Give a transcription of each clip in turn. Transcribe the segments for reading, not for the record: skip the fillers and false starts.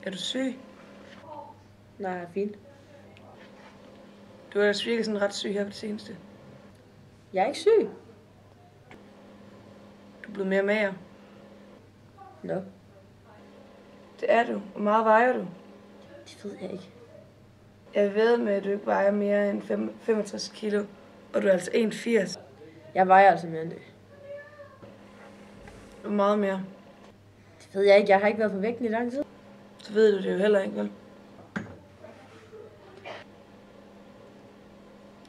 Er du syg? Nej, fint. Du er ellers virkelig sådan ret syg her på det seneste. Jeg er ikke syg. Du er blevet mere mager. Nå, Det er du. Hvor meget vejer du? det ved jeg ikke. Jeg ved med, at du ikke vejer mere end 65 kilo, og du er altså 1,80. Jeg vejer altså mere end det. Hvor meget mere? Det ved jeg ikke. Jeg har ikke været på vægten i lang tid. Så ved du det jo heller ikke, vel?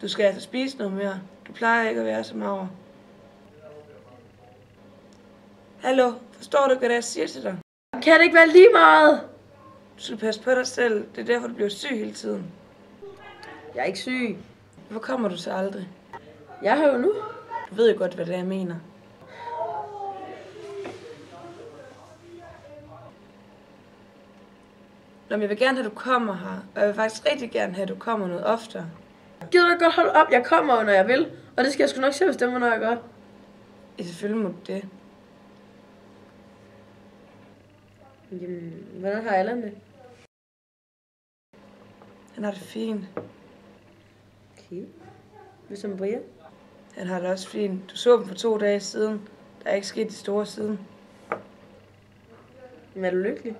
Du skal altså spise noget mere. Du plejer ikke at være så mager. Hallo, forstår du ikke, hvad det er, jeg siger til dig? Kan det ikke være lige meget? Du skal passe på dig selv. Det er derfor, du bliver syg hele tiden. Jeg er ikke syg. Hvorfor kommer du så aldrig? Jeg er her jo nu. Du ved jo godt, hvad det er, jeg mener. Nå, men jeg vil gerne have, at du kommer her. Og jeg vil faktisk rigtig gerne have, at du kommer noget oftere. Gider du godt holde op? Jeg kommer jo, når jeg vil. Og det skal jeg sgu nok selv bestemme, når jeg gør. Ja, selvfølgelig må du det. Jamen, hvordan har Allan det? Han har det fint. Okay. Hvad så med Brian? Han har det også fint. Du så dem for 2 dage siden. Der er ikke sket de store siden. Men er du lykkelig?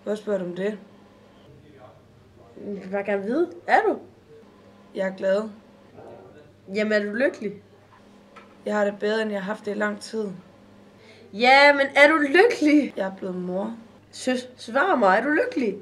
Hvor spørger du om det? Jeg vil bare gerne vide. Er du? Jeg er glad. Jamen, er du lykkelig? Jeg har det bedre, end jeg har haft det i lang tid. Ja, men er du lykkelig? Jeg er blevet mor. Svar mig, er du lykkelig?